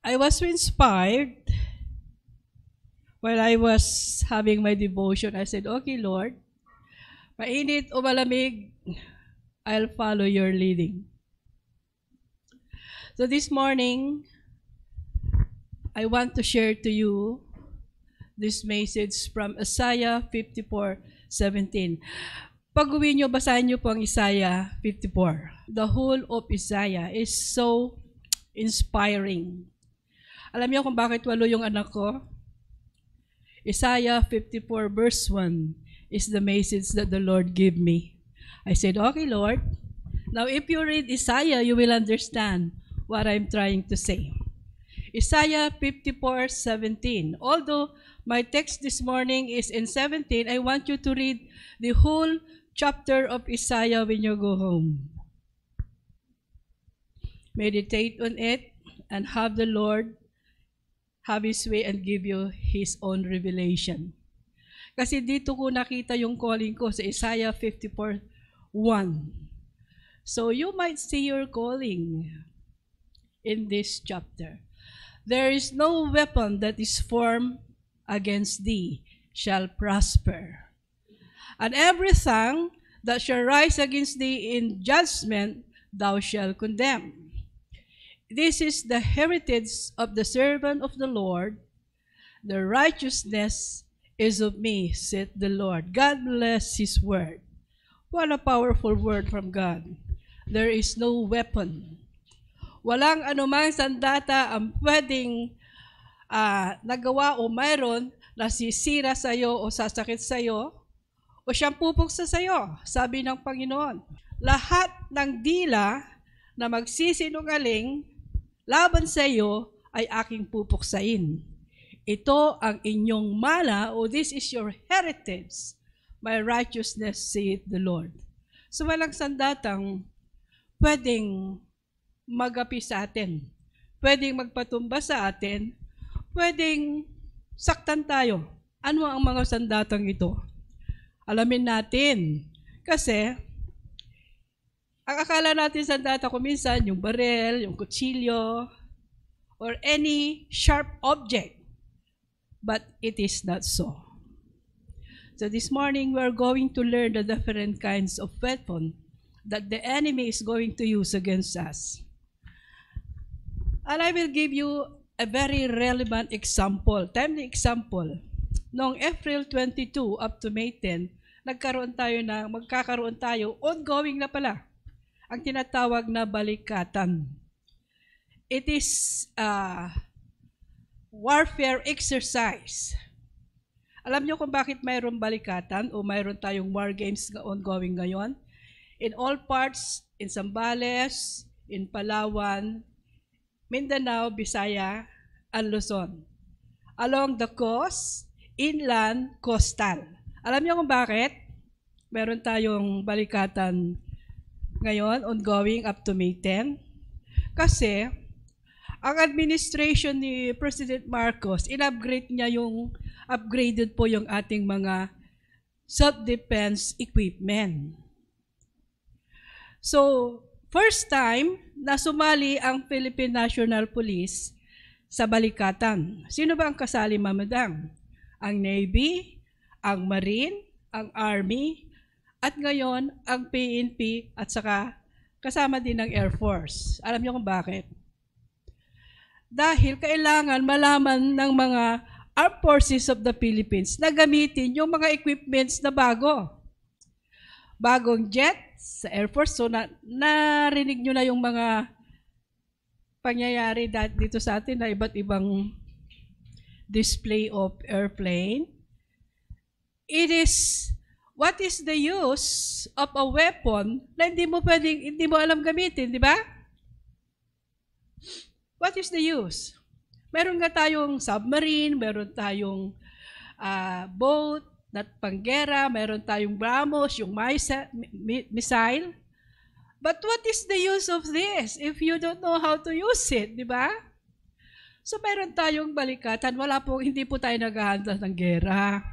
I was so inspired while I was having my devotion. I said, okay, Lord, mainit o malamig, I'll follow your leading. So this morning, I want to share to you this message from Isaiah 54:17. Pag-uwi nyo, basahin nyo po ang Isaiah 54. The whole of Isaiah is so inspiring. Alam niyo kung bakit 8 yung anak ko? Isaiah 54 verse 1 is the message that the Lord gave me. I said, okay, Lord, now if you read Isaiah, you will understand what I'm trying to say. Isaiah 54:17. Although my text this morning is in 17, I want you to read the whole chapter of Isaiah when you go home. Meditate on it and have the Lord have His way and give you His own revelation. Kasi dito ko nakita yung calling ko sa Isaiah 54:1. So you might see your calling in this chapter. There is no weapon that is formed against thee shall prosper. And every tongue that shall rise against thee in judgment thou shalt condemn. This is the heritage of the servant of the Lord. The righteousness is of me, saith the Lord. God bless His word. What a powerful word from God. There is no weapon. Walang anumang sandata ang pwedeng nagawa o mayroon na sisira sa iyo o sasakit sa iyo o siyang pupuksa sa iyo, sabi ng Panginoon. Lahat ng dila na magsisinungaling laban sa iyo ay aking pupuksain. Ito ang inyong mana o this is your heritage. My righteousness, saith the Lord. So walang sandatang pwedeng magapi sa atin, pwedeng magpatumba sa atin, pwedeng saktan tayo. Ano ang mga sandatang ito? Alamin natin. Kasi, ang akala natin sandata ko minsan, yung barel, yung kutsilyo, or any sharp object. But it is not so. So this morning, we are going to learn the different kinds of weapon that the enemy is going to use against us. And I will give you a very relevant example, timely example. Noong April 22 up to May 10, magkakaroon tayo, ongoing na pala, ang tinatawag na balikatan. It is a warfare exercise. Alam niyo kung bakit mayroong balikatan o mayroon tayong war games ongoing ngayon? In all parts, in Zambales, in Palawan, Mindanao, Visaya, and Luzon. Along the coast, inland, coastal. Alam niyo kung bakit? Meron tayong balikatan ngayon, ongoing up to May 10. Kasi, ang administration ni President Marcos, upgraded po yung ating mga self-defense equipment. So, first time na sumali ang Philippine National Police sa balikatan. Sino ba ang kasali, Mamadang? Ang Navy, ang Marine, ang Army, at ngayon ang PNP at saka kasama din ng Air Force. Alam niyo kung bakit? Dahil kailangan malaman ng mga Armed Forces of the Philippines na gamitin yung mga equipments na bago. Bagong jet sa Air Force. So, narinig nyo na yung mga pangyayari dito sa atin na iba't ibang display of airplane. What is the use of a weapon na hindi mo alam gamitin, di ba? What is the use? Meron nga tayong submarine, meron tayong boat, panggera, meron tayong BrahMos, yung missile. But what is the use of this if you don't know how to use it, di ba? So meron tayong balikatan, hindi po tayo naghahanda ng gera,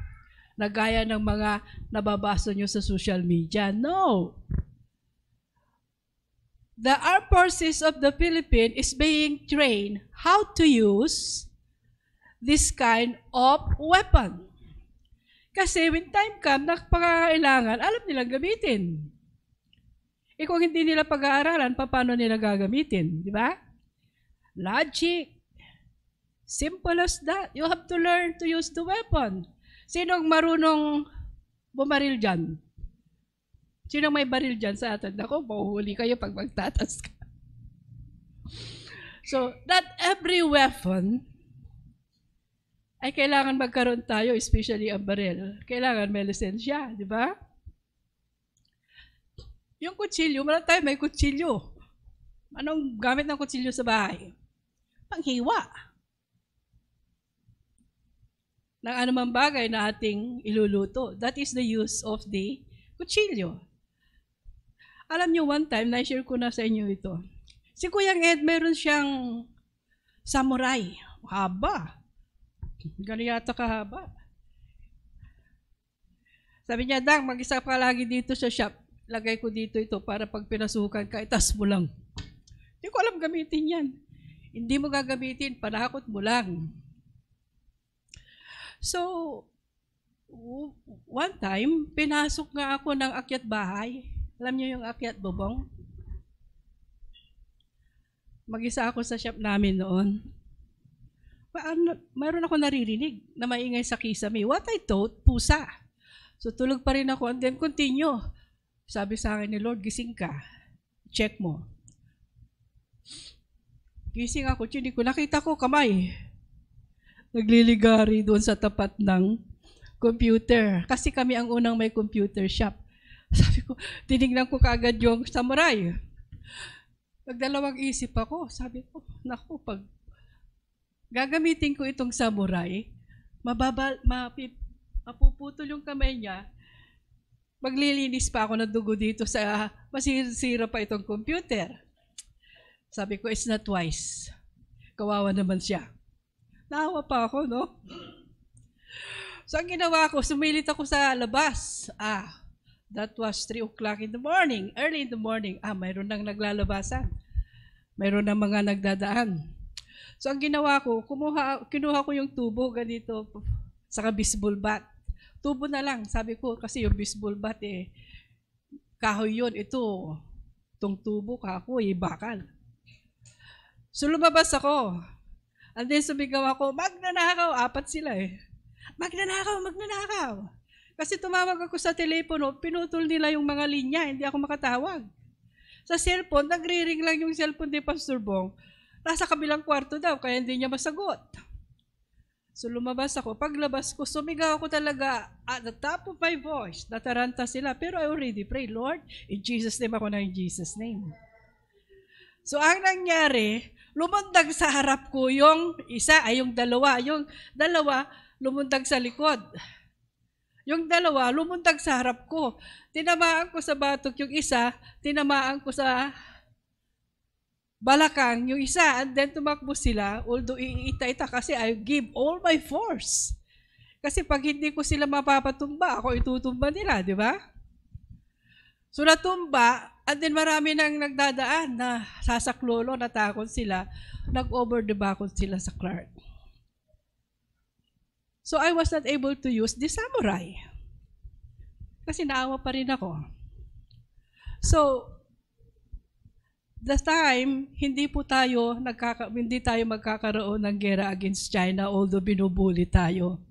na gaya ng mga nababasa nyo sa social media. No! the armed forces of the Philippines is being trained how to use this kind of weapon. Kasi when time comes, na pagkakailangan, alam nilang gamitin. Kung hindi nila pag-aaralan, paano nila gagamitin? Di ba? Logic. Simple as that. You have to learn to use the weapon. Sinong marunong bumaril dyan? Sinong may baril dyan sa atin? Ako, mahuhuli kayo pag magtatas ka. So, not every weapon ay kailangan magkaroon tayo, especially ang baril. Kailangan may lisensya, di ba? Yung kutsilyo, wala tayo may kutsilyo. Anong gamit ng kutsilyo sa bahay? Panghiwa. Ng anumang bagay na ating iluluto. That is the use of the kutsilyo. Alam niyo, one time, na-share ko na sa inyo ito. Si Kuyang Ed, meron siyang samurai. Haba. Gano'n yata kahaba. Sabi niya, Dang, mag-isa ka lagi dito sa shop. Lagay ko dito ito para pag pinasukan ka, itas mo lang. Hindi ko alam gamitin yan. Hindi mo gagamitin, panakot mo lang. So, one time, pinasok nga ako ng akyat bahay. Alam niyo yung akyat bubong? Mag-isa ako sa shop namin noon. Mayroon ako naririnig na maingay sa kisame. What I thought, pusa. So tulog pa rin ako and then continue. Sabi sa akin ni Lord, gising ka. Check mo. Gising ako, hindi ko nakita ko kamay. Nagliligari doon sa tapat ng computer. Kasi kami ang unang may computer shop. Sabi ko, tinignan ko kaagad yung samurai. Nagdalawang isip ako. Sabi ko, naku, pag gagamitin ko itong samurai, mapuputol yung kamay niya, maglilinis pa ako ng dugo dito sa, masisira pa itong computer. Sabi ko, it's not wise. Kawawa naman siya. Naawa pa ako, no? So, ang ginawa ko, sumilit ako sa labas. That was 3 o'clock in the morning, early in the morning. Mayroon nang naglalabasan. Mayroon nang mga nagdadaan. So, ang ginawa ko, kinuha ko yung tubo ganito, saka baseball bat. Tubo na lang, sabi ko, kasi yung baseball bat, kahoy yun. Itong tubo, kahoy, bakal. So, lumabas ako. And then, sumigaw ako, magnanakaw. 4 sila Magnanakaw. Kasi tumawag ako sa telepono, pinutol nila yung mga linya, hindi ako makatawag. Sa cellphone, nagre-ring lang yung cellphone ni Pastor Bong. Nasa kabilang kwarto daw, kaya hindi niya masagot. So lumabas ako. Paglabas ko, sumigaw ako talaga at the top of my voice. Nataranta sila. Pero I already prayed, Lord, in Jesus' name ako na in Jesus' name. So ang nangyari, lumundag sa harap ko yung isa, yung dalawa. Yung dalawa, lumundag sa likod. Yung dalawa, lumundag sa harap ko. Tinamaan ko sa batok yung isa, tinamaan ko sa balakang yung isa, and then tumakbo sila, although iita-ita kasi I give all my force. Kasi pag hindi ko sila mapapatumba, ako itutumba nila, di ba? So natumba, and then marami nang nagdadaan na sasaklolo, natakot sila, nag-over the backon sila sa Clark. So I was not able to use the samurai. Kasi naawa pa rin ako. So, the time, hindi tayo magkakaroon ng gera against China, although binubuli tayo.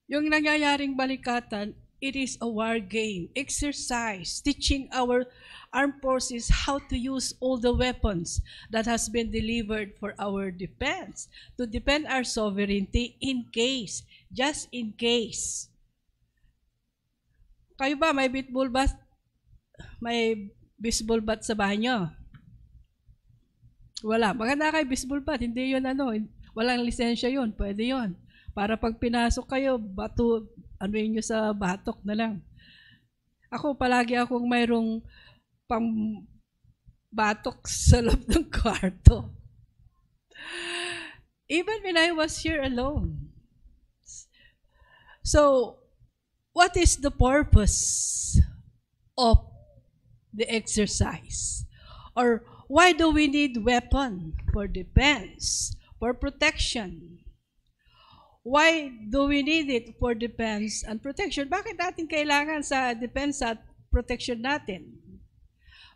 Yung nangyayaring balikatan, it is a war game, exercise, teaching our armed forces how to use all the weapons that has been delivered for our defense, to defend our sovereignty in case, just in case. Kayo ba, may baseball bat sa bahay nyo? Wala. Maganda kayo baseball bat. Hindi yun walang lisensya yun. Pwede yun. Para pag pinasok kayo, anuin nyo sa batok na lang. Ako, palagi akong mayroong pang-batok sa loob ng kwarto. Even when I was here alone. So, what is the purpose of the exercise? Or why do we need weapon? For defense, for protection. Why do we need it for defense and protection? Bakit natin kailangan sa defense at protection natin?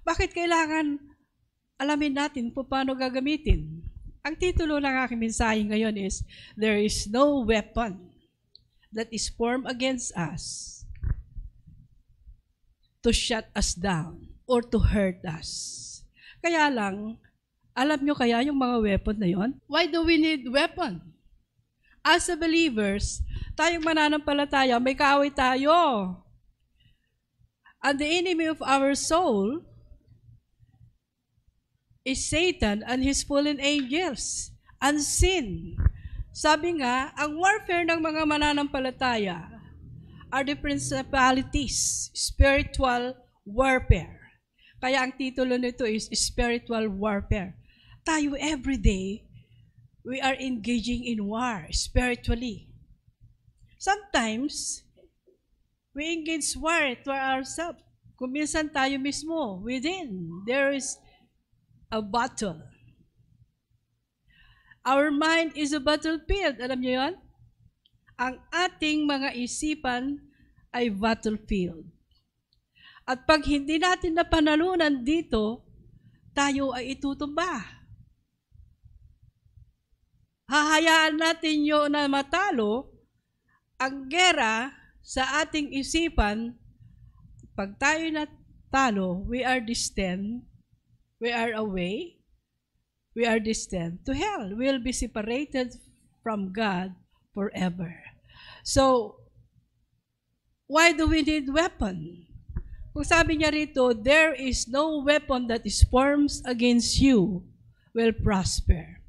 Bakit kailangan alamin natin kung paano gagamitin? Ang titulo ng aking mensahe ngayon is, There is no weapon that is formed against us to shut us down or to hurt us. Kaya lang, alam nyo kaya yung mga weapon na yon? Why do we need weapon? As a believers, tayong mananampalataya, may kaaway tayo. And the enemy of our soul is Satan and his fallen angels, unseen. Sabi nga, ang warfare ng mga mananampalataya are the principalities, spiritual warfare. Kaya ang titulo nito is spiritual warfare. Tayo everyday, we are engaging in war spiritually. Sometimes, we engage war to ourselves. Kung minsan tayo mismo, within, there is a battle. Our mind is a battlefield. Alam niyo yun? Ang ating mga isipan ay battlefield. At pag hindi natin napanalunan dito, tayo ay itutumba. Hahayaan natin yun na matalo ang gera sa ating isipan. Pag tayo natalo, we are destined, we are away, we are destined to hell. We will be separated from God forever. So, why do we need weapon? Kung sabi niya rito, there is no weapon that is formed against you will prosper.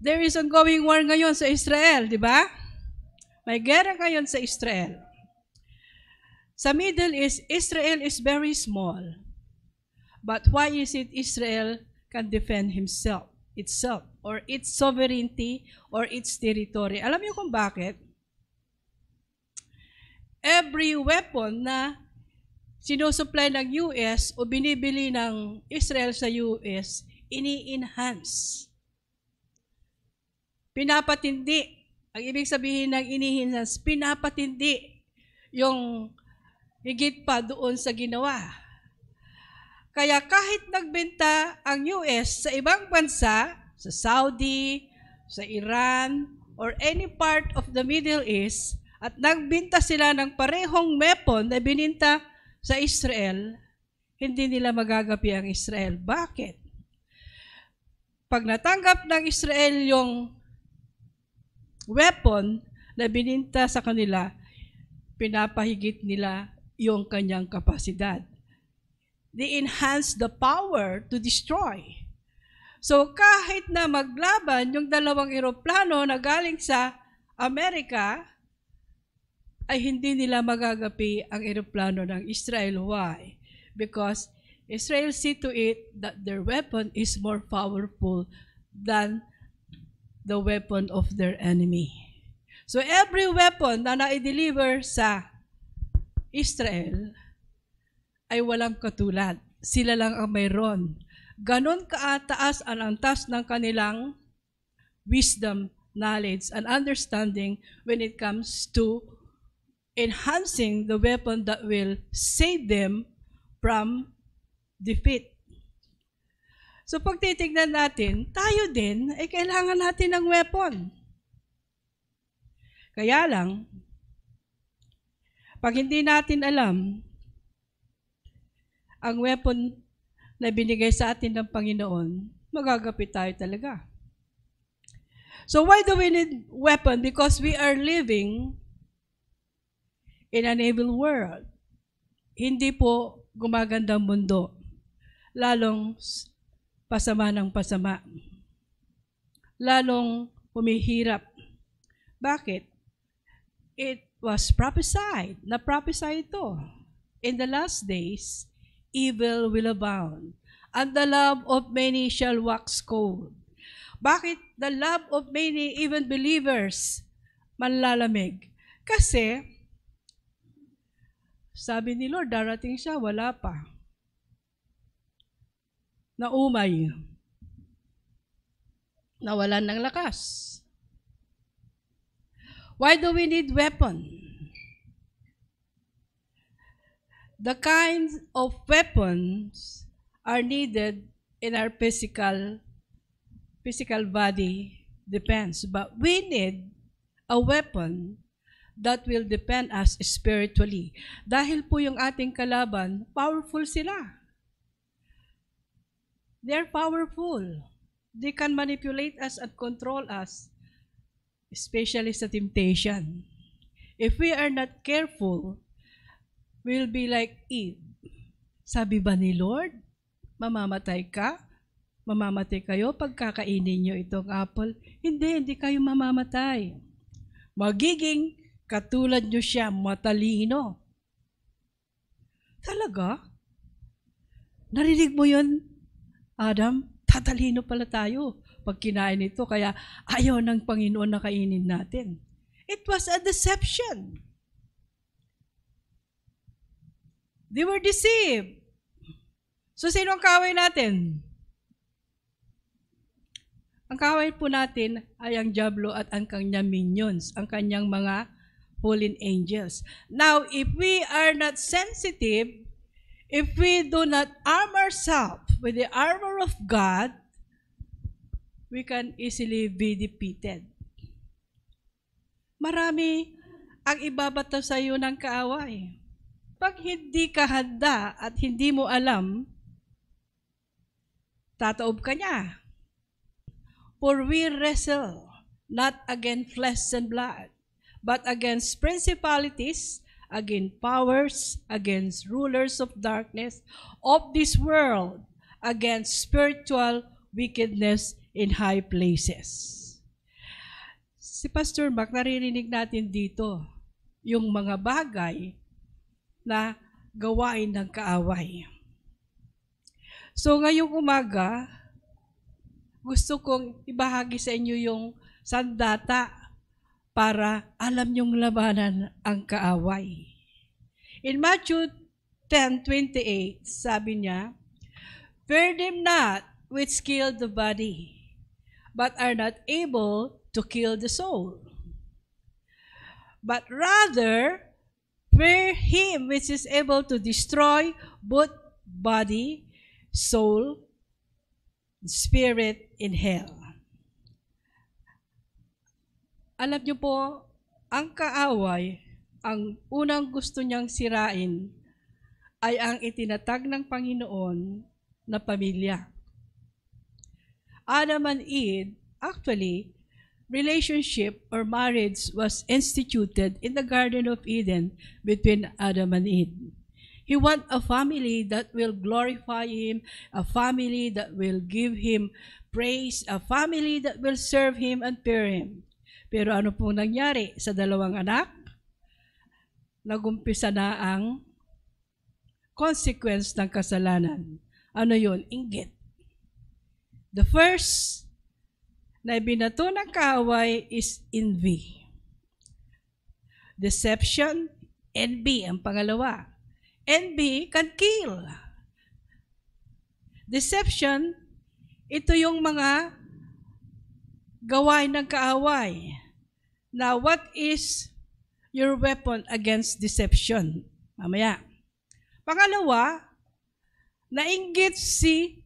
There is ongoing war ngayon sa Israel, di ba? May gera ngayon sa Israel. Sa Middle East, Israel is very small. But why is it Israel can defend itself, or its sovereignty, or its territory? Alam niyo kung bakit? Every weapon na sinusupply ng US o binibili ng Israel sa US, ini-enhance. Pinapatindi. Ang ibig sabihin ng ini-enhance, pinapatindi yung higit pa doon sa ginawa. Kaya kahit nagbenta ang US sa ibang bansa, sa Saudi, sa Iran, or any part of the Middle East, at nagbenta sila ng parehong weapon na bininta sa Israel, hindi nila magagapi ang Israel. Bakit? Pag natanggap ng Israel yung weapon na bininta sa kanila, pinapahigit nila yung kanyang kapasidad. They enhance the power to destroy. So kahit na maglaban yung dalawang eroplano na galing sa Amerika, ay hindi nila magagapi ang eroplano ng Israel. Why? Because Israel see to it that their weapon is more powerful than the weapon of their enemy. So every weapon na na-deliver sa Israel ay walang katulad. Sila lang ang mayroon. Ganon kaataas ang antas ng kanilang wisdom, knowledge, and understanding when it comes to enhancing the weapon that will save them from defeat. So pag titignan natin, tayo din ay kailangan natin ng weapon. Kaya lang, pag hindi natin alam ang weapon na binigay sa atin ng Panginoon, magagapit tayo talaga. So why do we need weapon? Because we are living in an evil world. Hindi po gumagandang mundo. Lalong pasama ng pasama. Lalong humihirap. Bakit? It was prophesied. Na-prophesy ito. In the last days, evil will abound, and the love of many shall wax cold. Bakit the love of many, even believers, manlalamig? Kasi, sabi ni Lord, darating siya, wala pa. naumay, nawalan ng lakas. Why do we need weapon? The kinds of weapons are needed in our physical body depends. But we need a weapon that will defend us spiritually. Dahil po yung ating kalaban, powerful sila. They're powerful. They can manipulate us and control us, especially sa temptation. If we are not careful, we'll be like Eve. Sabi ba ni Lord, mamamatay ka? Mamamatay kayo pag kakainin nyo itong apple? Hindi kayo mamamatay. Magiging katulad nyo siya, matalino. Talaga? Narinig mo yun, Adam? Tatalino pala tayo pag kinain ito, kaya ayaw ng Panginoon na kainin natin. It was a deception. They were deceived. So, sino ang kaaway natin? Ang kaaway po natin ay ang diablo at ang kanyang minions, ang kanyang mga fallen angels. Now, if we are not sensitive, if we do not arm ourselves with the armor of God, we can easily be defeated. Marami ang ibabato sa iyo ng kaaway. Pag hindi ka handa at hindi mo alam, tataob ka niya. For we wrestle not against flesh and blood, but against principalities, against powers, against rulers of darkness of this world, against spiritual wickedness in high places. Si Pastor Mac, naririnig natin dito yung mga bagay na gawain ng kaaway. So ngayong umaga, gusto kong ibahagi sa inyo yung sandata para alam niyong labanan ang kaaway. In Matthew 10:28, sabi niya, "Fear them not which kill the body, but are not able to kill the soul. But rather, fear him which is able to destroy both body, soul, spirit in hell." Alam niyo po, ang kaaway, ang unang gusto niyang sirain ay ang itinatag ng Panginoon na pamilya. Adam and Eve, actually, relationship or marriage was instituted in the Garden of Eden between Adam and Eve. He wants a family that will glorify him, a family that will give him praise, a family that will serve him and fear him. Pero ano pong nangyari sa dalawang anak? Nagumpisa na ang consequence ng kasalanan. Ano yun? Inggit. The first na ibinato ng kaaway is envy. Deception, envy ang pangalawa. Envy can kill. Deception, ito yung mga gawain ng kaaway. Now, what is your weapon against deception? Mamaya. Pangalawa, nainggit si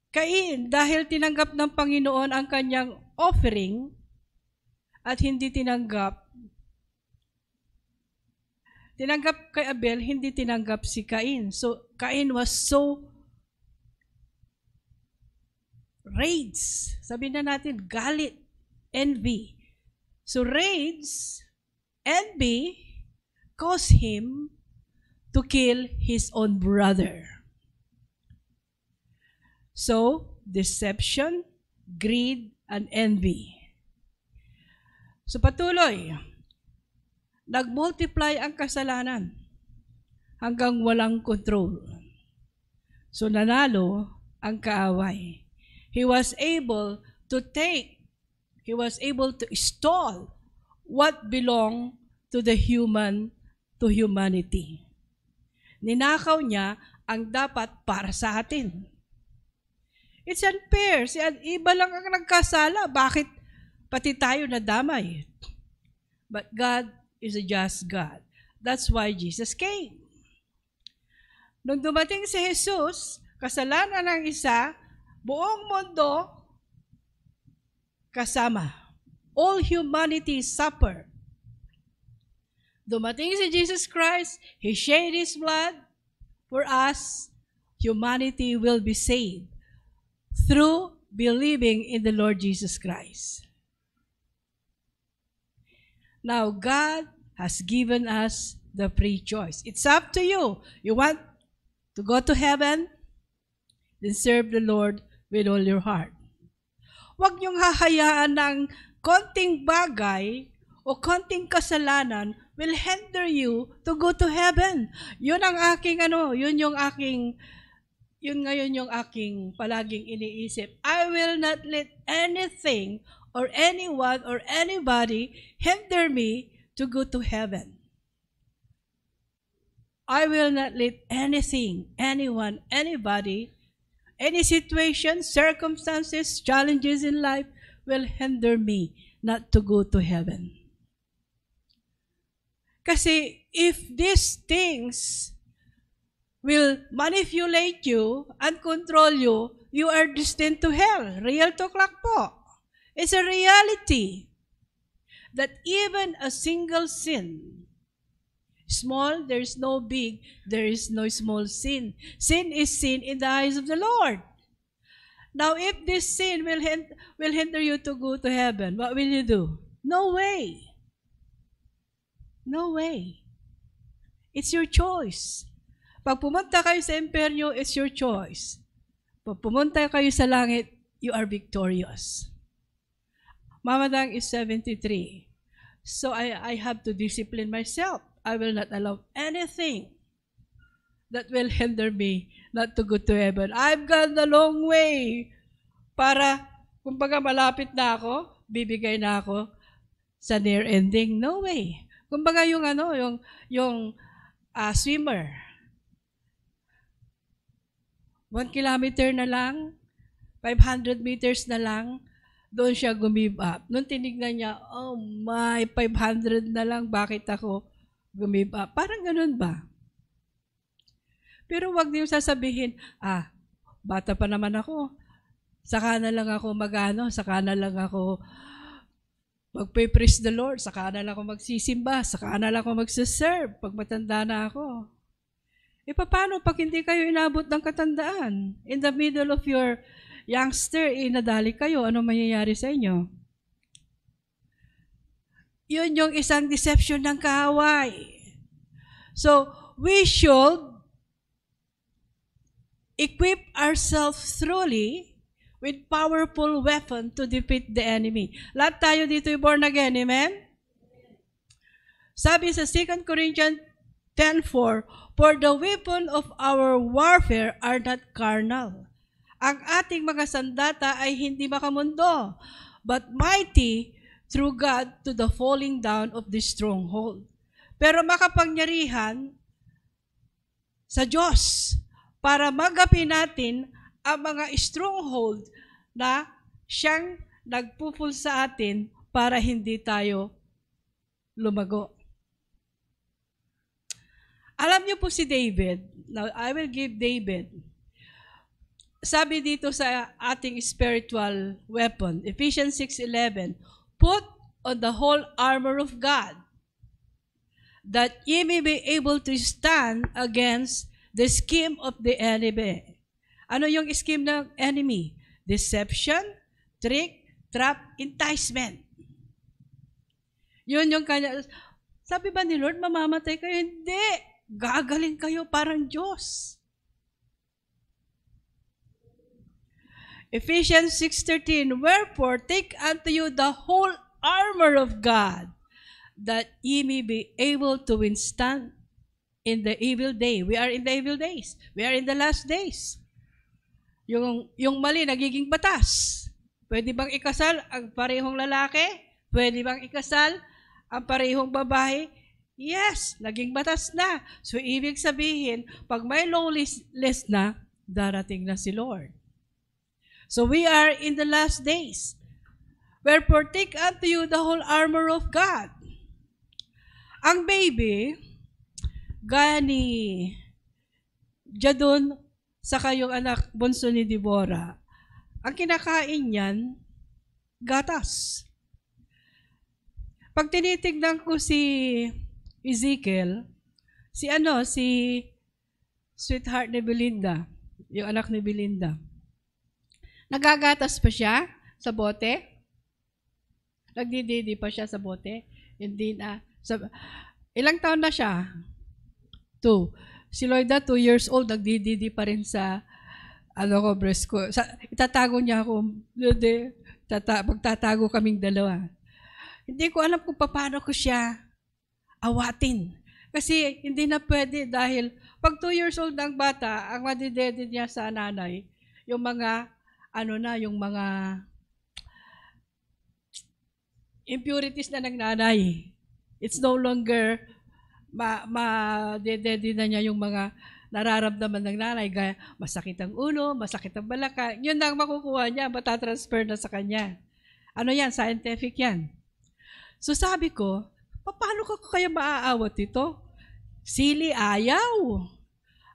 Cain dahil tinanggap ng Panginoon ang kanyang offering at hindi tinanggap kay Abel, hindi tinanggap si Cain. So, Cain was so rage. Sabihin na natin, galit, envy. So, rage, envy, caused him to kill his own brother. So, deception, greed, and envy. So, patuloy. Nag-multiply ang kasalanan hanggang walang control. So, nanalo ang kaaway. He was able to stole what belonged to humanity. Ninakaw niya ang dapat para sa atin. It's unfair. Iba lang ang nagkasala. Bakit pati tayo nadamay? But God is a just God. That's why Jesus came. Nung dumating si Jesus, kasalanan ng isa, buong mundo kasama. All humanity suffer. Dumating si Jesus Christ, He shed His blood for us. Humanity will be saved through believing in the Lord Jesus Christ. Now, God has given us the free choice. It's up to you. You want to go to heaven? Then serve the Lord with all your heart. Huwag niyong hahayaan ng konting bagay o konting kasalanan will hinder you to go to heaven. Yun ang aking yun ngayon yung aking palaging iniisip. I will not let anything or anyone or anybody hinder me to go to heaven. I will not let anything, anyone, anybody, any situation, circumstances, challenges in life will hinder me not to go to heaven. Kasi if these things will manipulate you and control you, you are destined to hell. Real talk lang po. It's a reality that even a single sin, small, there is no big, there is no small sin. Sin is sin in the eyes of the Lord. Now, if this sin will hinder you to go to heaven, what will you do? No way. No way. It's your choice. Pag pumunta kayo sa imperyo, it's your choice. Pag pumunta kayo sa langit, you are victorious. Mama Dang is 73. So I have to discipline myself. I will not allow anything that will hinder me not to go to heaven. I've gone a long way para, kumbaga malapit na ako, bibigay na ako sa near ending. No way. Kumbaga yung swimmer. 1 kilometer na lang, 500 meters na lang, doon siya give up. Nung tinignan niya, oh my, 500 na lang, bakit ako give up? Parang ganun ba? Pero wag niyo sasabihin, bata pa naman ako, saka na lang ako saka na lang ako magpe-praise the Lord, saka na lang ako magsisimba, saka na lang ako magsiserve pag matanda na ako. Paano pag hindi kayo inabot ng katandaan? In the middle of your youngster, nadali kayo, ano mangyayari sa inyo? Yun yung isang deception ng kaaway. So, we should equip ourselves truly with powerful weapon to defeat the enemy. Lahat tayo dito ay born again, amen? Sabi sa 2 Corinthians 10:4, for the weapon of our warfare are not carnal. Ang ating mga sandata ay hindi makamundo, but mighty through God to the falling down of the stronghold. Pero makapangyarihan sa Diyos para magapin natin ang mga stronghold na siyang nagpupul sa atin para hindi tayo lumago. Alam niyo po si David, now I will give David, sabi dito sa ating spiritual weapon, Ephesians 6:11, put on the whole armor of God, that ye may be able to stand against the scheme of the enemy. Ano yung scheme ng enemy? Deception, trick, trap, enticement. Yun yung kanya. Sabi ba ni Lord, mamamatay kayo? Hindi. Gagaling kayo parang Diyos. Ephesians 6:13, wherefore take unto you the whole armor of God, that ye may be able to withstand in the evil day. We are in the evil days. We are in the last days. Yung mali nagiging batas. Pwede bang ikasal ang parehong lalaki? Pwede bang ikasal ang parehong babae? Yes, naging batas na. So, ibig sabihin, pag may lawless na, darating na si Lord. So we are in the last days. Wherefore, take unto you the whole armor of God. Ang baby, gaya ni Jadon, saka yung anak bunso ni Deborah, ang kinakain niyan, gatas. Pag tinitignan ko si Ezekiel, si sweetheart ni Belinda, yung anak ni Belinda, nagagatas pa siya sa bote? Nagdididi pa siya sa bote? Hindi na. Ilang taon na siya? 2. Si Loida, 2 years old, nagdididi pa rin sa breast ko. Itatago niya ako. Magtatago kaming dalawa. Hindi ko alam kung paano ko siya awatin. Kasi hindi na pwede dahil pag 2 years old ang bata, ang madidede niya sa nanay, yung mga, yung mga impurities na ng nanay. It's no longer madedede na niya yung mga nararamdaman ng nanay, gaya masakit ang ulo, masakit ang balaka. Yun ang makukuha niya, matatransfer na sa kanya. Yan? Scientific yan. So sabi ko, paano ko kaya maaawat ito? Sili, ayaw.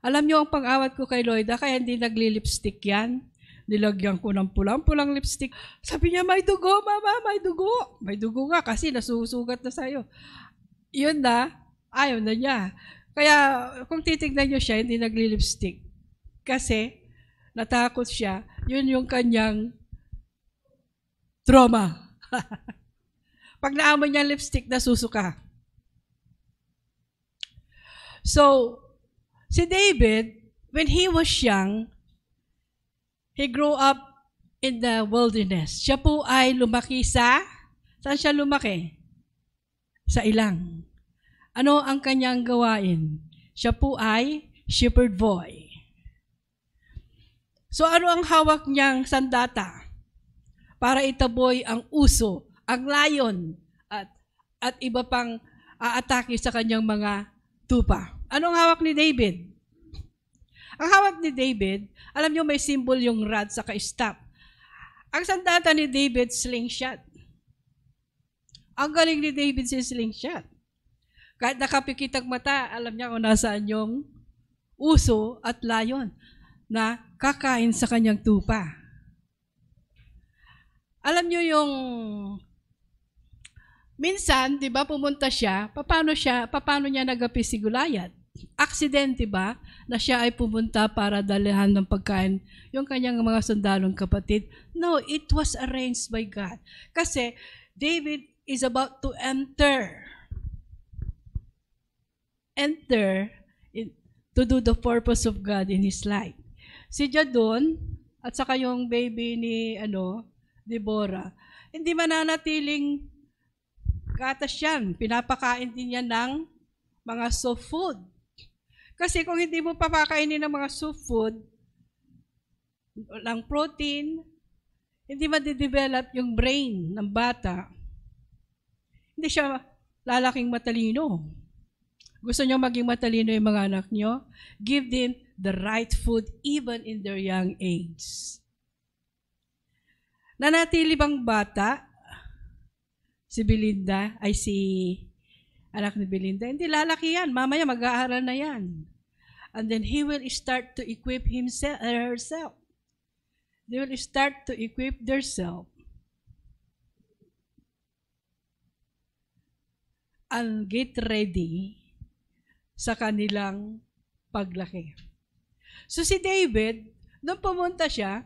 Alam niyo ang pang-awat ko kay Loida, kaya hindi nagli-lipstick yan. Nilagyan ko ng pulang-pulang lipstick. Sabi niya, may dugo, mama, may dugo. May dugo nga kasi nasusugat na sa'yo. Yun na, ayaw na niya. Kaya kung titignan niyo siya, hindi nagli-lipstick. Kasi natakot siya, yun yung kanyang trauma. Pag naamoy niya lipstick, nasusuka. So, si David, when he was young, he grew up in the wilderness. Siya po ay lumaki saan siya lumaki? Sa ilang. Ano ang kanyang gawain? Siya po ay shepherd boy. So ano ang hawak niyang sandata? Para itaboy ang uso, ang lion, at iba pang aatake sa kanyang mga tupa. Anong hawak ni David? Ang hawak ni David, alam niyo may symbol yung rod sa ka-staff. Ang sandata ni David, slingshot. Ang galing ni David si slingshot. Kahit nakapikitag mata, alam niya kung nasaan yung uso at lion na kakain sa kanyang tupa. Alam niyo yung minsan, 'di ba, pumunta siya, paano niya nagapi si Goliath? Aksidente ba na siya ay pumunta para dalihan ng pagkain yung kanyang mga sundalong kapatid? No, it was arranged by God. Kasi David is about to enter to do the purpose of God in his life. Si Jadon at saka yung baby ni Deborah, hindi mananatiling gatas yan. Pinapakain din yan ng mga soft food. Kasi kung hindi mo papakainin ng mga soft food, ng protein, hindi madidevelop yung brain ng bata. Hindi siya lalaking matalino. Gusto niyo maging matalino yung mga anak niyo? Give them the right food even in their young age. Nanatili bang bata si Belinda, ay si anak ni Belinda? Hindi, lalaki yan. Mamaya mag-aaral na yan. And then he will start to equip herself. They will start to equip themselves. And get ready sa kanilang paglaki. So si David, nung pumunta siya,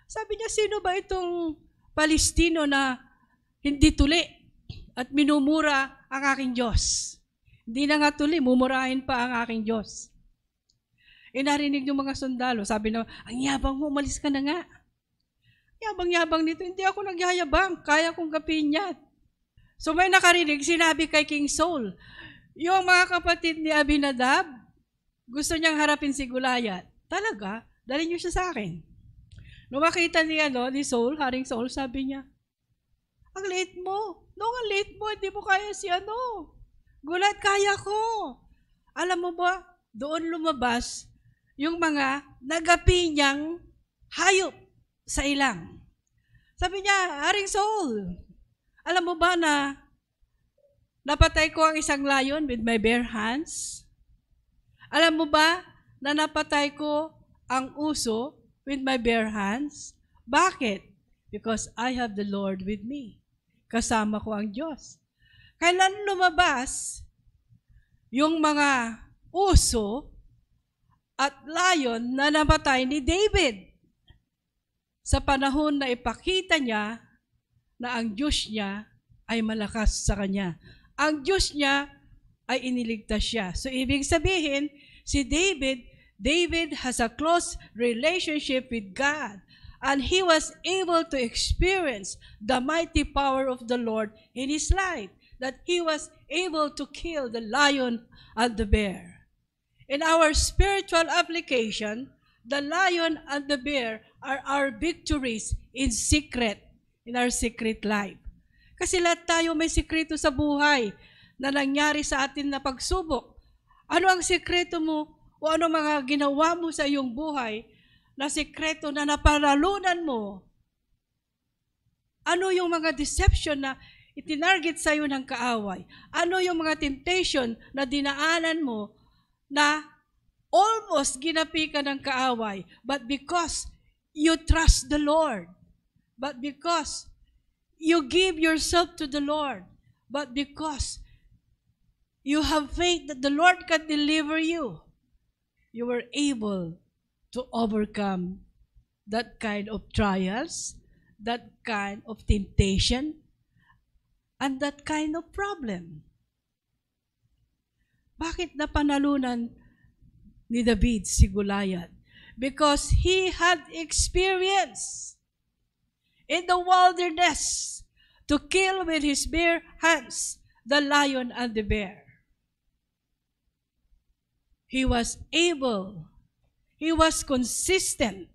sabi niya, sino ba itong Palestino na hindi tuli at minumura ang aking Diyos? Hindi na nga tuli, mumurahin pa ang aking Diyos. Narinig yung mga sundalo, sabi na, ang yabang mo, umalis ka na nga. Yabang-yabang nito, hindi ako nagyayabang, kaya kong gapin yan. So may nakarinig, sinabi kay King Saul, yung mga kapatid ni Abinadab, gusto niyang harapin si Goliath. Talaga, dalhin niyo siya sa akin. Nung makita ni Saul, Haring Saul, sabi niya, ang late mo. Ang late mo, hindi mo kaya si Goliath, kaya ko. Alam mo ba, doon lumabas yung mga nagapi niyang hayop sa ilang. Sabi niya, Haring Saul, alam mo ba na napatay ko ang isang lion with my bare hands? Alam mo ba na napatay ko ang uso with my bare hands? Bakit? Because I have the Lord with me. Kasama ko ang Diyos. Kailan lumabas yung mga uso at lion na namatay ni David? Sa panahon na ipakita niya na ang Diyos niya ay malakas sa kanya. Ang Diyos niya ay iniligtas siya. So, ibig sabihin, si David has a close relationship with God. And he was able to experience the mighty power of the Lord in his life. That he was able to kill the lion and the bear. In our spiritual application, the lion and the bear are our victories in secret, in our secret life. Kasi lahat tayo may sikreto sa buhay na nangyari sa atin na pagsubok. Ano ang sikreto mo o ano mga ginawa mo sa iyong buhay na sikreto na naparalunan mo? Ano yung mga deception na itinarget sa iyo ng kaaway? Ano yung mga temptation na dinaanan mo na almost ginapi ka ng kaaway? But because you trust the Lord, but because you give yourself to the Lord, but because you have faith that the Lord can deliver you, you were able to overcome that kind of trials, that kind of temptation, and that kind of problem. Bakit napanalunan ni David si Goliath? Because he had experience in the wilderness to kill with his bare hands the lion and the bear. He was able, he was consistent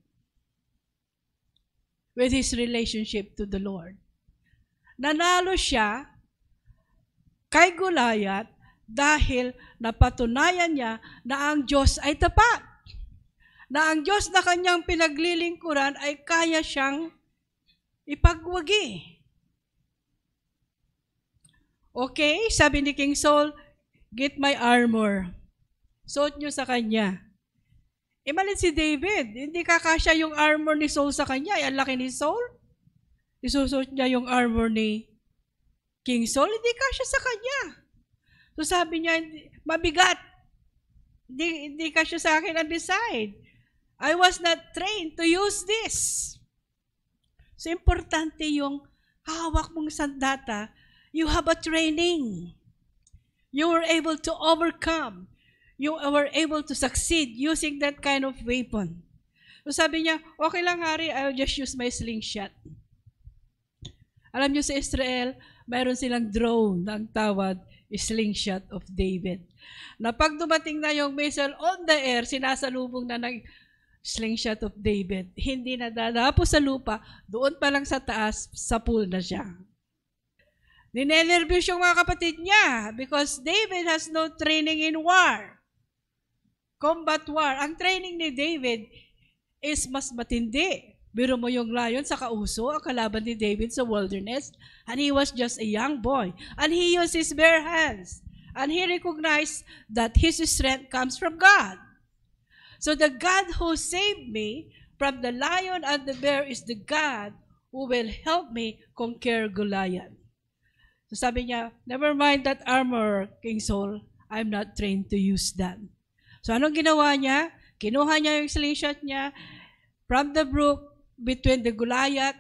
with his relationship to the Lord. Nanalo siya kay Goliath dahil napatunayan niya na ang Diyos ay tapat. Na ang Diyos na kanyang pinaglilingkuran ay kaya siyang ipagwagi. Okay, sabi ni King Saul, get my armor. Suot nyo sa kanya. Imanin si David, hindi kakasya yung armor ni Saul sa kanya. Ang laki ni Saul. Isusuot niya yung armor ni King Saul, hindi kasya sa kanya. So sabi niya, mabigat. Hindi kasya sa akin ang decide. I was not trained to use this. So importante yung hawak mong sandata, you have a training. You were able to overcome. You were able to succeed using that kind of weapon. So sabi niya, okay lang Hari, I'll just use my slingshot. Alam niyo sa Israel, mayroon silang drone na ang tawag, slingshot of David. Na pag dumating na yung missile on the air, sinasalubong na ng slingshot of David. Hindi na dadapo sa lupa, doon pa lang sa taas, sa pool na siya. Ninenervyos yung mga kapatid niya because David has no training in war. Combat war. Ang training ni David is mas matindi. Biro mo yung lion sa kauso, ang kalaban ni David sa wilderness, and he was just a young boy. And he used his bare hands. And he recognized that his strength comes from God. So the God who saved me from the lion and the bear is the God who will help me conquer Goliath. So sabi niya, never mind that armor, King Saul. I'm not trained to use that. So anong ginawa niya? Kinuha niya yung slingshot niya from the brook between the Goliath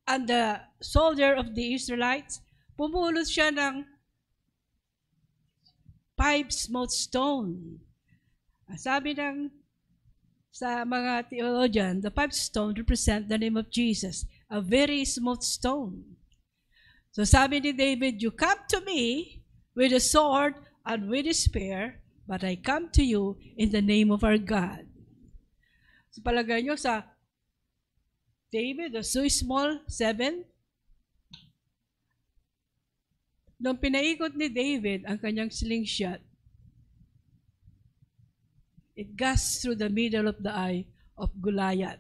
and the soldier of the Israelites. Pumulot siya ng 5 smooth stone. Sabi ng sa mga theologian, the 5 stone represent the name of Jesus, a very smooth stone. So sabi ni David, you come to me with a sword and with a spear, but I come to you in the name of our God. So palagay nyo sa David, so small, 7. Nung pinaikot ni David ang kanyang slingshot, it goes through the middle of the eye of Goliath.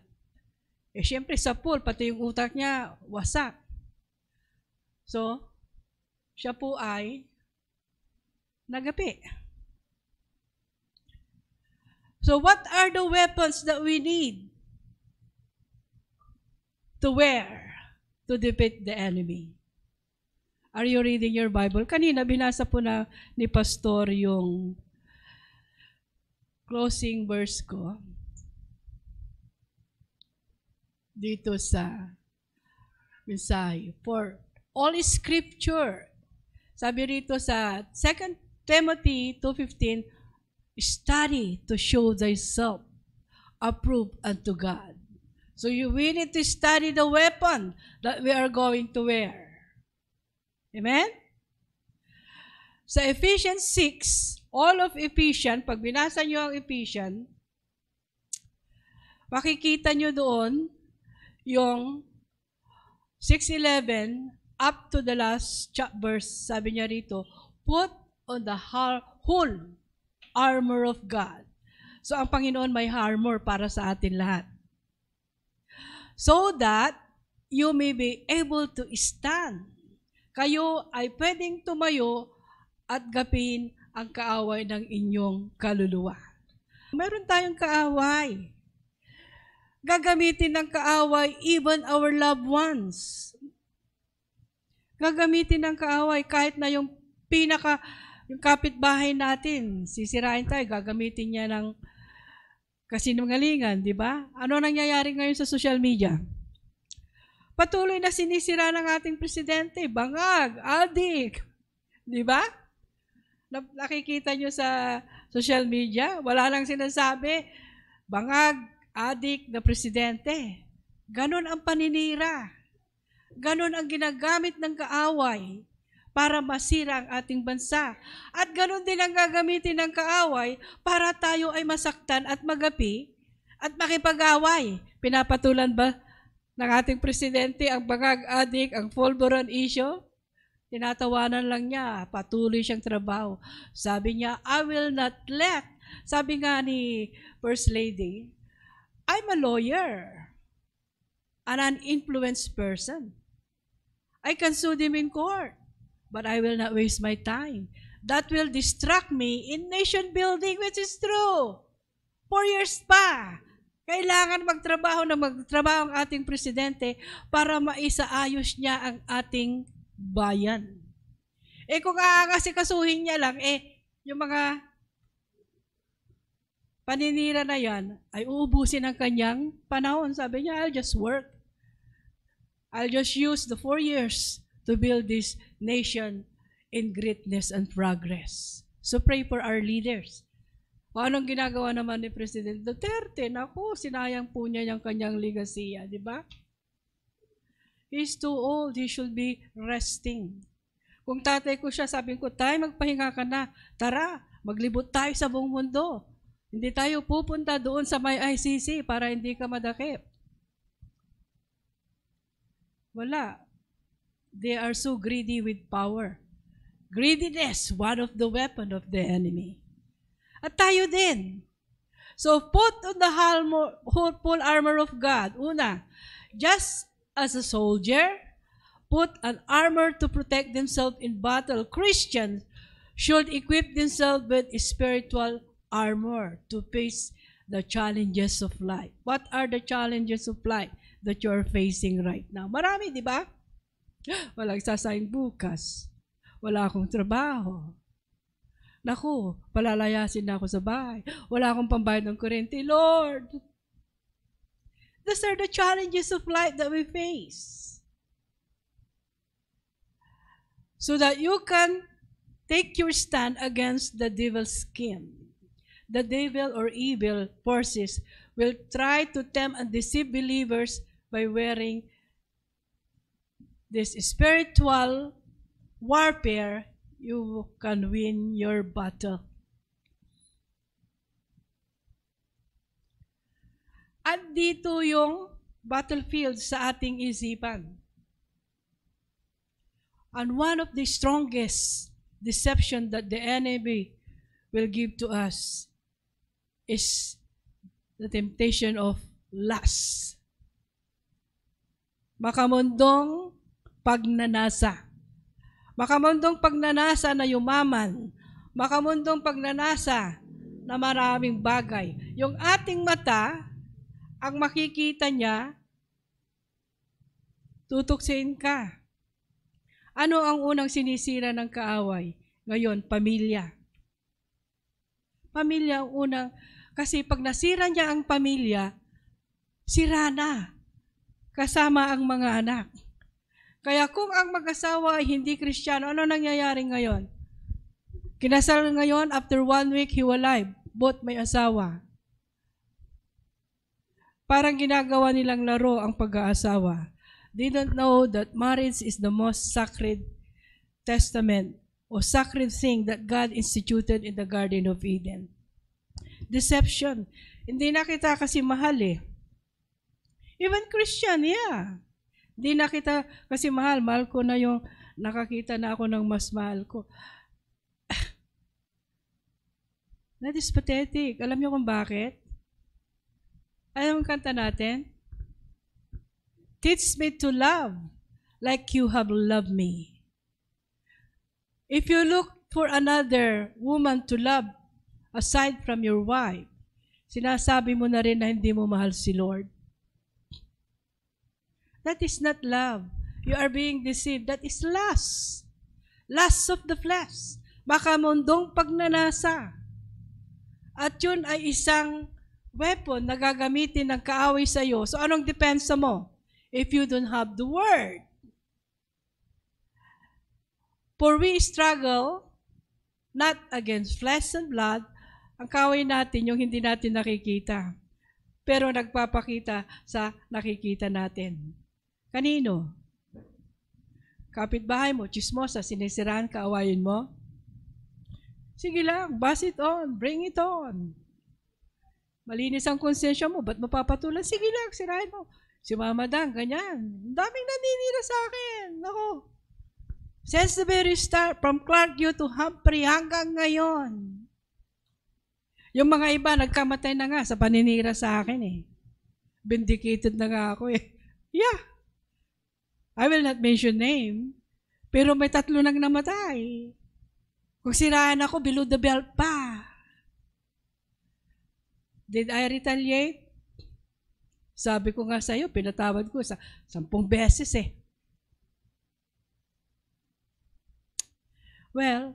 Siyempre sa pool, pati yung utak niya, wasak. So, siya po ay nagapi. So, what are the weapons that we need to wear to defeat the enemy? Are you reading your Bible? Kanina, binasa po na ni Pastor yung closing verse ko dito sa mensahe. For all Scripture, sabi rito sa 2 Timothy 2:15, study to show thyself approved unto God. So we need to study the weapon that we are going to wear. Amen? Sa Ephesians 6, all of Ephesians, pag binasa nyo ang Ephesians, makikita nyo doon yung 6:11 up to the last verse, sabi niya rito, put on the whole armor of God. So, ang Panginoon may armor para sa atin lahat. So that you may be able to stand. Kayo ay pwedeng tumayo at gapin ang kaaway ng inyong kaluluwa. Meron tayong kaaway. Gagamitin ng kaaway even our loved ones. Gagamitin ng kaaway kahit na yung kapitbahay natin, sisirain tayo, gagamitin niya ng kasinungalingan, di ba? Ano nangyayari ngayon sa social media? Patuloy na sinisira ng ating presidente, bangag, adik, di ba? Nakikita nyo sa social media, wala lang sinasabi, bangag, adik na presidente. Ganon ang paninira. Ganon ang ginagamit ng kaaway para masira ang ating bansa. At ganon din ang gagamitin ng kaaway para tayo ay masaktan at magapi at makipag-away. Pinapatulan ba ng ating presidente ang bangag, adik, ang Fulboran issue? Tinatawanan lang niya, patuloy siyang trabaho. Sabi niya, I will not let. Sabi nga ni First Lady, I'm a lawyer, an influenced person. I can sue them in court, but I will not waste my time. That will distract me in nation building, which is true. 4 years pa. Kailangan magtrabaho ang ating presidente para maisaayos niya ang ating bayan. Kung aasikasuhin niya lang, yung mga paninira na yan, ay uubusin ang kanyang panahon. Sabi niya, I'll just work. I'll just use the 4 years to build this nation in greatness and progress. So pray for our leaders. O anong ginagawa naman ni President Duterte? Naku, sinayang po niya yung kanyang legacy, di ba? He's too old. He should be resting. Kung tatay ko siya, sabi ko, tay, magpahinga ka na. Tara, maglibot tayo sa buong mundo. Hindi tayo pupunta doon sa may ICC para hindi ka madakip. Wala. They are so greedy with power. Greediness, one of the weapon of the enemy. At tayo din. So put on the full armor of God. Una, just as a soldier, put an armor to protect themselves in battle. Christians should equip themselves with spiritual armor to face the challenges of life. What are the challenges of life that you are facing right now? Marami, di ba? Walang sasayang bukas. Wala akong trabaho. Naku, palalayasin na ako sa bahay. Wala akong pambayad ng kuryente. Lord, these are the challenges of life that we face. So that you can take your stand against the devil's scheme. The devil or evil forces will try to tempt and deceive believers by wearing this spiritual warfare. You can win your battle. At dito yung battlefield sa ating isipan. And one of the strongest deception that the enemy will give to us is the temptation of lust. Makamundong pagnanasa. Makamundong pagnanasa na yumaman. Makamundong pagnanasa na maraming bagay. Yung ating mata, ang makikita niya, tutuksin ka. Ano ang unang sinisira ng kaaway? Ngayon, pamilya. Pamilya ang unang, kasi pag nasira niya ang pamilya, sira na. Kasama ang mga anak. Kaya kung ang mag-asawa ay hindi Kristiyano, ano nangyayari ngayon? Kinasal ngayon, after 1 week, hiwalay. Both may asawa. Parang ginagawa nilang laro ang pag-aasawa. They don't know that marriage is the most sacred testament o sacred thing that God instituted in the Garden of Eden. Deception. Hindi na kita kasi mahal eh. Even Christian, yeah. Hindi na kita kasi mahal. Mahal ko na yung nakakita na ako ng mas mahal ko. That is pathetic. Alam niyo kung bakit? Alam mo kanta natin? Teach me to love like you have loved me. If you look for another woman to love aside from your wife, sinasabi mo na rin na hindi mo mahal si Lord. That is not love. You are being deceived. That is lust. Lust of the flesh. Baka mundong pagnanasa. At yun ay isang weapon na gagamitin ng kaaway sa iyo. So anong depensa mo? If you don't have the word. For we struggle not against flesh and blood. Ang kaaway natin yung hindi natin nakikita. Pero nagpapakita sa nakikita natin. Kanino? Kapitbahay mo, chismosa, sinisiraan, kaawayin mo? Sige lang, pass it on, bring it on. Malinis ang konsensya mo, ba't mapapatulan? Sige lang, sirain mo. Si Mama Dang, ganyan. Ang daming naninira sa akin. Ako. Since the very start, from Clarkview to Humphrey hanggang ngayon. Yung mga iba, nagkamatay na nga sa paninira sa akin eh. Vindicated na nga ako eh. Yeah. I will not mention name, pero may 3 nang namatay. Kung siraan ako, below the belt pa. Did I retaliate? Sabi ko nga sa'yo, pinatawad ko sa 10 beses eh. Well,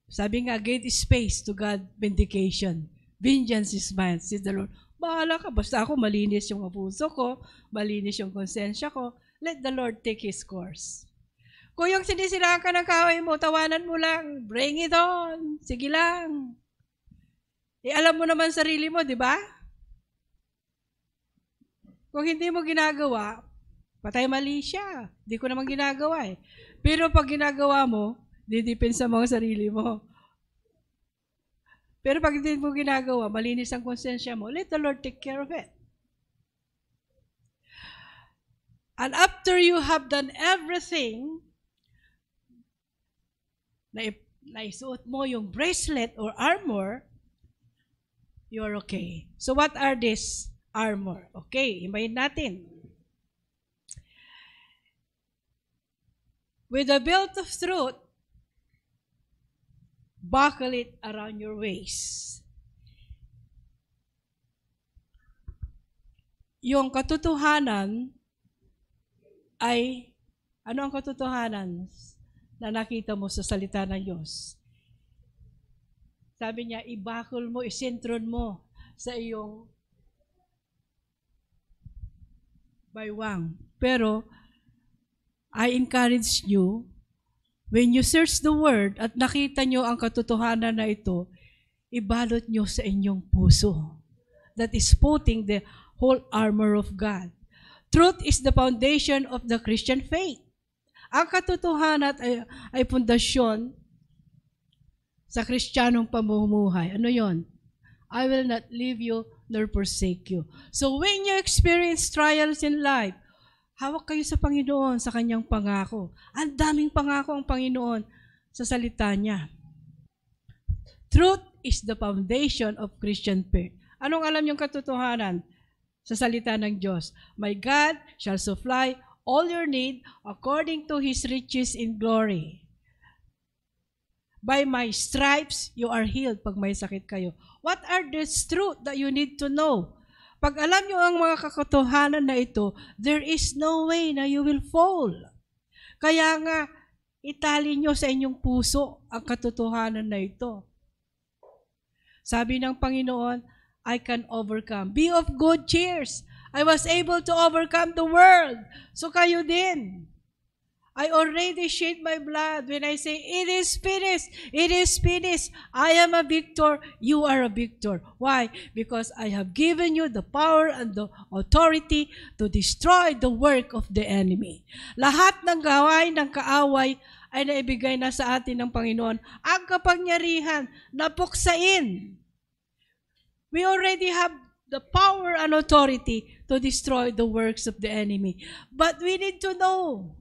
sabi nga, give space to God vindication. Vengeance is mine, says the Lord. Bahala ka, basta ako malinis yung puso ko, malinis yung konsensya ko. Let the Lord take His course. Kung yung sinisiraan ka ng kaaway mo, tawanan mo lang, bring it on, sige lang. Alam mo naman sarili mo, di ba? Kung hindi mo ginagawa, patay mali siya. Di ko naman ginagawa eh. Pero pag ginagawa mo, didepensa mo ang sarili mo. Pero pag hindi mo ginagawa, malinis ang konsensya mo, let the Lord take care of it. And after you have done everything, naisuot mo yung bracelet or armor, you're okay. So what are these armor? Okay, imayin natin. With the belt of truth, buckle it around your waist. Yung katotohanan ay, ano ang katotohanan na nakita mo sa salita ng Diyos? Sabi niya, ibakol mo, isentron mo sa iyong baywang. Pero, I encourage you, when you search the Word at nakita nyo ang katotohanan na ito, ibalot nyo sa inyong puso. That is putting the whole armor of God. Truth is the foundation of the Christian faith. Ang katotohanan ay pundasyon sa Kristiyanong pamumuhay. Ano yon? I will not leave you nor forsake you. So when you experience trials in life, hawak kayo sa Panginoon, sa Kanyang pangako. Ang daming pangako ang Panginoon sa salita niya. Truth is the foundation of Christian faith. Anong alam niyong katotohanan? Sa salita ng Diyos, my God shall supply all your need according to His riches in glory. By my stripes, you are healed pag may sakit kayo. What are these truth that you need to know? Pag alam nyo ang mga katotohanan na ito, there is no way na you will fall. Kaya nga, itali nyo sa inyong puso ang katotohanan na ito. Sabi ng Panginoon, I can overcome. Be of good cheers. I was able to overcome the world. So kayo din. I already shed my blood when I say, it is finished. It is finished. I am a victor. You are a victor. Why? Because I have given you the power and the authority to destroy the work of the enemy. Lahat ng gawain ng kaaway ay naibigay na sa atin ng Panginoon. Ang kapangyarihan na puksain. We already have the power and authority to destroy the works of the enemy. But we need to know,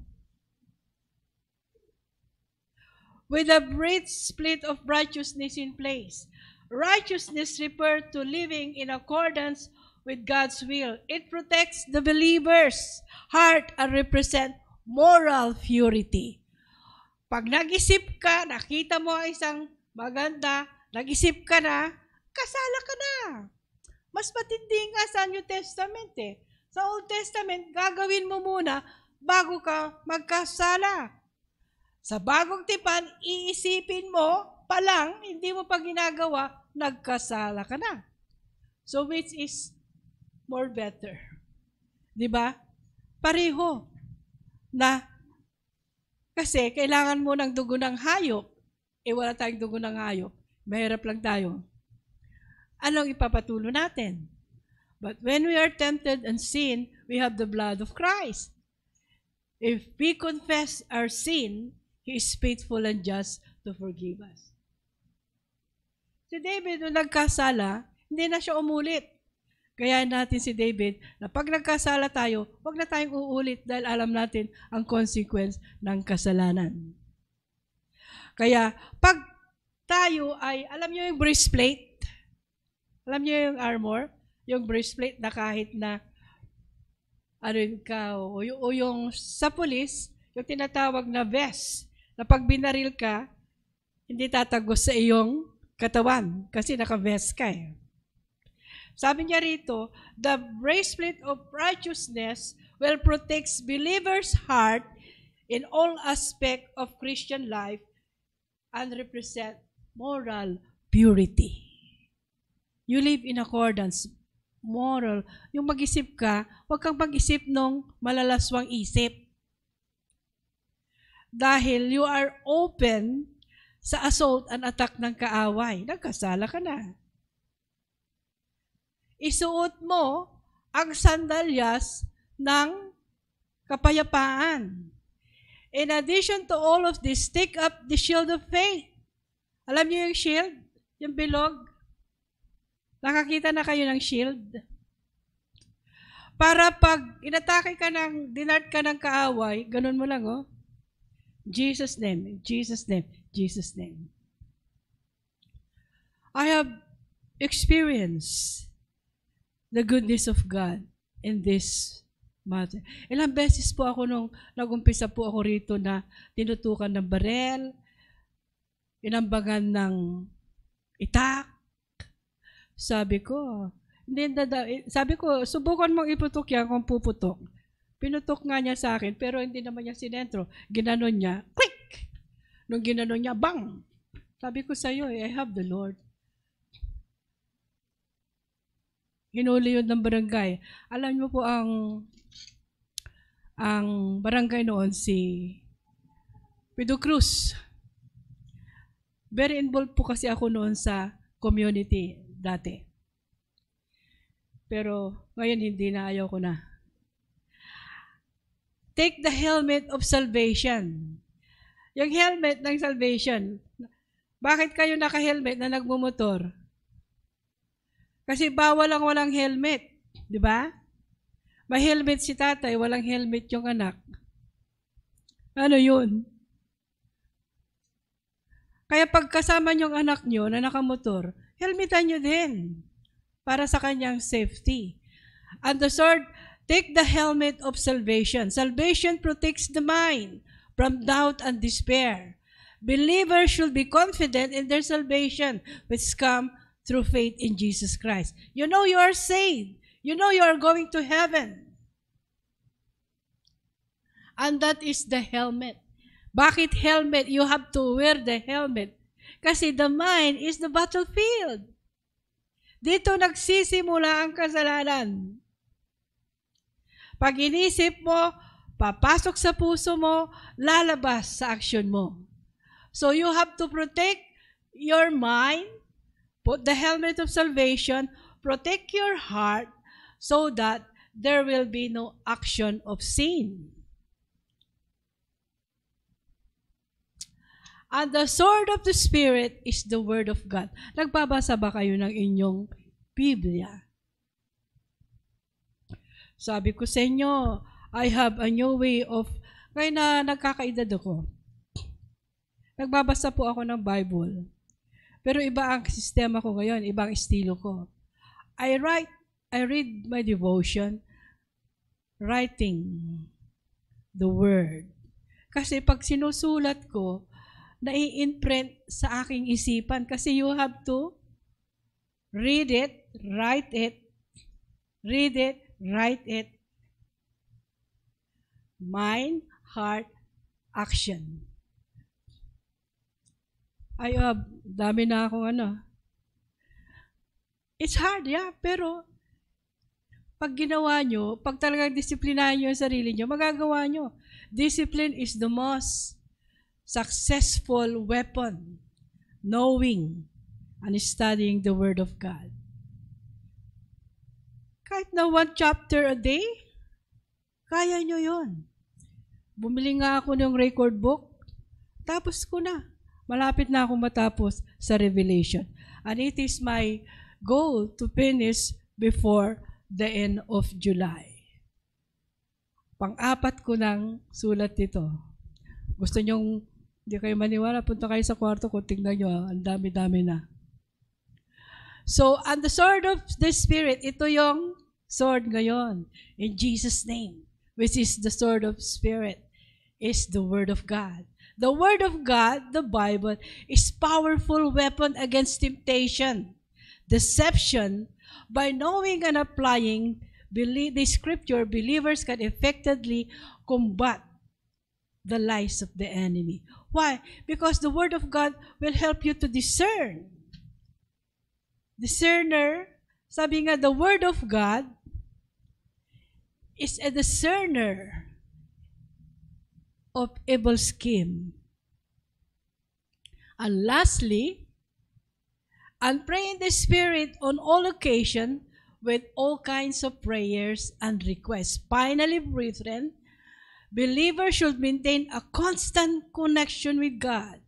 with a breastplate of righteousness in place. Righteousness refers to living in accordance with God's will. It protects the believer's heart and represents moral purity. Pag nag-isip ka, nakita mo ang isang maganda, nag-isip ka na, kasala ka na. Mas matindi nga sa New Testament eh. Sa Old Testament, gagawin mo muna bago ka magkasala. Sa bagong tipan, iisipin mo pa lang, hindi mo pa ginagawa, nagkasala ka na. So which is more better? Diba? Pareho. Na, kasi kailangan mo ng dugo ng hayop. Wala tayong dugo ng hayop. Mahirap lang tayo. Anong ipapatulo natin? But when we are tempted and sin, we have the blood of Christ. If we confess our sin, He is faithful and just to forgive us. Si David, nung nagkasala, hindi na siya umulit. Kaya natin si David, na pag nagkasala tayo, huwag na tayong uulit dahil alam natin ang consequence ng kasalanan. Kaya, pag tayo ay, alam niyo yung breastplate? Alam niyo yung armor? Yung breastplate na kahit na, o yung sa pulis, yung tinatawag na vest, na pag binaril ka, hindi tatagos sa iyong katawan kasi naka-vest ka eh. Sabi niya rito, the breastplate of righteousness will protect believers' heart in all aspect of Christian life and represent moral purity. You live in accordance, moral. Yung mag-isip ka, huwag kang mag-isip nung malalaswang isip. Dahil you are open sa assault and attack ng kaaway. Nagkasala ka na. Isuot mo ang sandalyas ng kapayapaan. In addition to all of this, take up the shield of faith. Alam niyo yung shield? Yung bilog? Nakakita na kayo ng shield? Para pag inatake ka dinart ka ng kaaway, ganun mo lang oh. Jesus' name, Jesus' name, Jesus' name. I have experienced the goodness of God in this matter. Ilang beses po ako nung nag-umpisa po ako rito na tinutukan ng barel, inambagan ng itak. Sabi ko, subukan mong iputok yan kung puputok. Pinutok nga niya sa akin, pero hindi naman niya sinentro. Ginanon niya, click! Nung ginanon niya, bang! Sabi ko sa'yo, I have the Lord. Hinuli yun ng barangay. Alam mo po ang barangay noon si Pido Cruz. Very involved po kasi ako noon sa community dati. Pero ngayon hindi na, ayaw ko na. Take the helmet of salvation. Yung helmet ng salvation, bakit kayo naka-helmet na nagmumotor? Kasi bawal ang walang helmet. Di ba? May helmet si tatay, walang helmet yung anak. Ano yun? Kaya pag kasama yung anak nyo na nakamotor, helmetan nyo din para sa kanyang safety. And the sword, take the helmet of salvation. Salvation protects the mind from doubt and despair. Believers should be confident in their salvation, which comes through faith in Jesus Christ. You know you are saved. You know you are going to heaven. And that is the helmet. Bakit helmet? You have to wear the helmet. Kasi the mind is the battlefield. Dito nagsisimula ang kasalanan. Pag inisip mo, papasok sa puso mo, lalabas sa aksyon mo. So you have to protect your mind, put the helmet of salvation, protect your heart, so that there will be no action of sin. And the sword of the Spirit is the Word of God. Nagbabasa ba kayo ng inyong Biblia? Sabi ko sa inyo, I have a new way of, kaya na nagkakaedad ako. Nagbabasa po ako ng Bible. Pero iba ang sistema ko ngayon, ibang estilo ko. I read my devotion, writing the Word. Kasi pag sinusulat ko, nai-imprint sa aking isipan kasi you have to read it, write it, read it, write it. Mind, heart, action. Ay, dami na akong It's hard, yeah, pero pag ginawa nyo, pag talagang disiplinahin nyo ang sarili nyo, magagawa nyo. Discipline is the most successful weapon, knowing and studying the Word of God. Kahit na 1 chapter a day, kaya nyo yon. Bumili nga ako ng record book, tapos ko na. Malapit na akong matapos sa Revelation. And it is my goal to finish before the end of July. Pang-apat ko ng sulat ito. Gusto nyong hindi kayo maniwala, punta kayo sa kwarto ko, tingnan nyo, ang dami-dami na. So, and the sword of the Spirit, ito yung sword ngayon, in Jesus' name, which is the sword of Spirit, is the Word of God. The Word of God, the Bible, is powerful weapon against temptation, deception. By knowing and applying the Scripture, believers can effectively combat the lies of the enemy. Why? Because the Word of God will help you to discern. Discerner, sabi nga, the Word of God is a discerner of evil scheme. And lastly, and pray in the Spirit on all occasion with all kinds of prayers and requests. Finally, brethren, believers should maintain a constant connection with God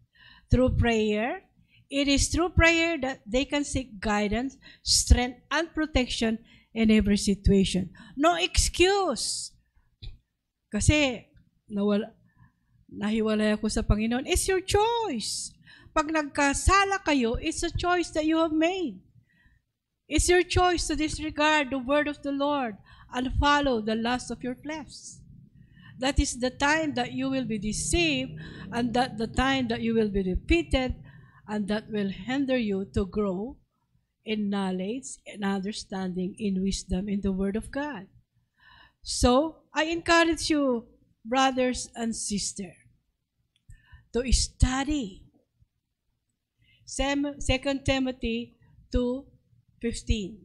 through prayer. It is through prayer that they can seek guidance, strength, and protection in every situation. No excuse. Kasi nahiwalay ako sa Panginoon. It's your choice. Pag nagkasala kayo, it's a choice that you have made. It's your choice to disregard the word of the Lord and follow the lust of your flesh. That is the time that you will be deceived, and that the time that you will be defeated, and that will hinder you to grow in knowledge and understanding, in wisdom, in the Word of God. So, I encourage you, brothers and sisters, to study 2 Timothy 2:15.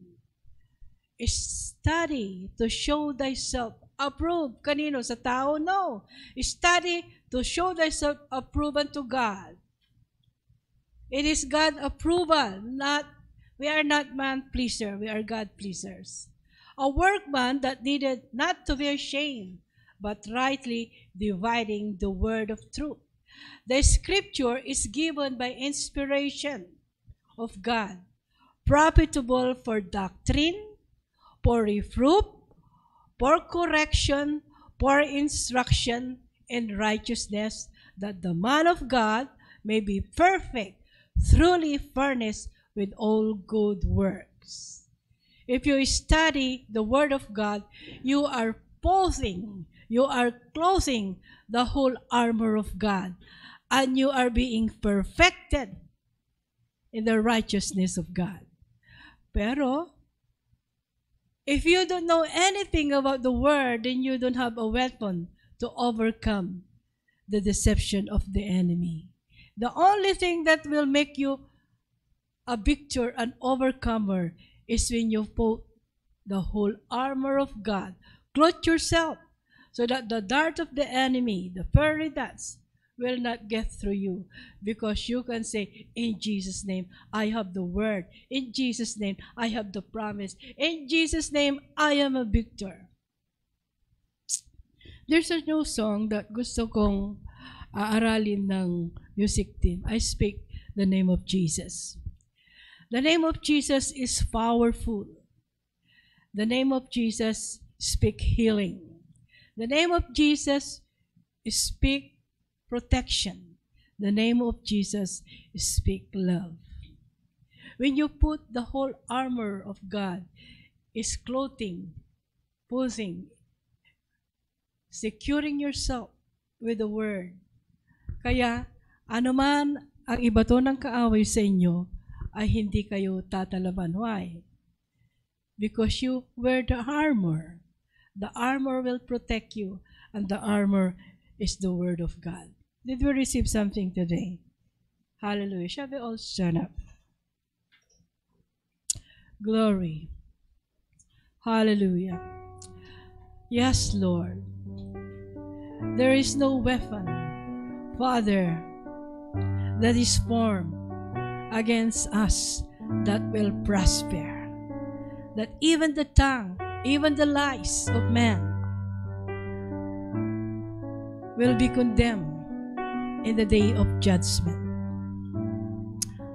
Study to show thyself approved. Kanino? Sa tao? No. Study to show thyself approved unto God. It is God approval. We are not man pleaser. We are God pleasers. A workman that needed not to be ashamed, but rightly dividing the word of truth. The Scripture is given by inspiration of God, profitable for doctrine, for reproof, for correction, for instruction in righteousness, that the man of God may be perfect, truly furnished with all good works. if you study the Word of God, you are clothing the whole armor of God, and you are being perfected in the righteousness of God. Pero, if you don't know anything about the Word, then you don't have a weapon to overcome the deception of the enemy. The only thing that will make you a victor, an overcomer, is when you put the whole armor of God. Clothe yourself so that the dart of the enemy, the fiery darts, will not get through you, because you can say, in Jesus' name, I have the Word. In Jesus' name, I have the promise. In Jesus' name, I am a victor. There's a new song that gusto kong aaralin ng music team. I speak the name of Jesus. The name of Jesus is powerful. The name of Jesus speak healing. The name of Jesus speak protection. The name of Jesus speak love. When you put the whole armor of God, is clothing, posing, securing yourself with the Word. Kaya, anuman ang ibato ng kaaway sa inyo, ay hindi kayo tatalaban. Why? Because you wear the armor. The armor will protect you, and the armor is the Word of God. Did we receive something today? Hallelujah. Shall we all stand up? Glory. Hallelujah. Yes, Lord. There is no weapon, Father, that is formed against us that will prosper. That even the tongue, even the lies of man will be condemned in the day of judgment.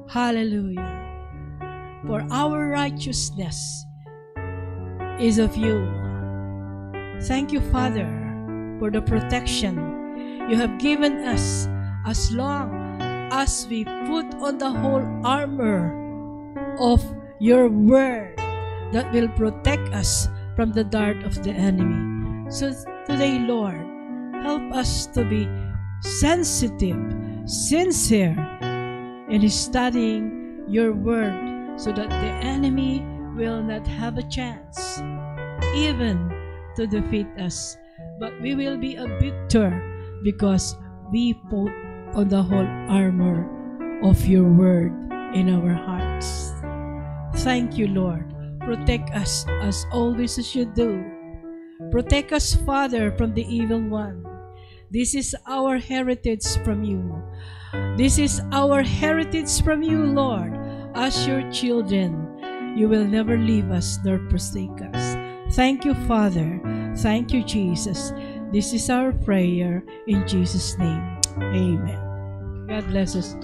Hallelujah. For our righteousness is of you. Thank you, Father, for the protection you have given us, as long as we put on the whole armor of your Word that will protect us from the dart of the enemy. So today, Lord, help us to be sensitive, sincere in studying your Word, so that the enemy will not have a chance even to defeat us. But we will be a victor because we put on the whole armor of your Word in our hearts. Thank you, Lord. Protect us as always as you do. Protect us, Father, from the evil one. This is our heritage from you. This is our heritage from you, Lord. As your children, you will never leave us nor forsake us. Thank you, Father. Thank you, Jesus. This is our prayer in Jesus' name. Amen. God bless us.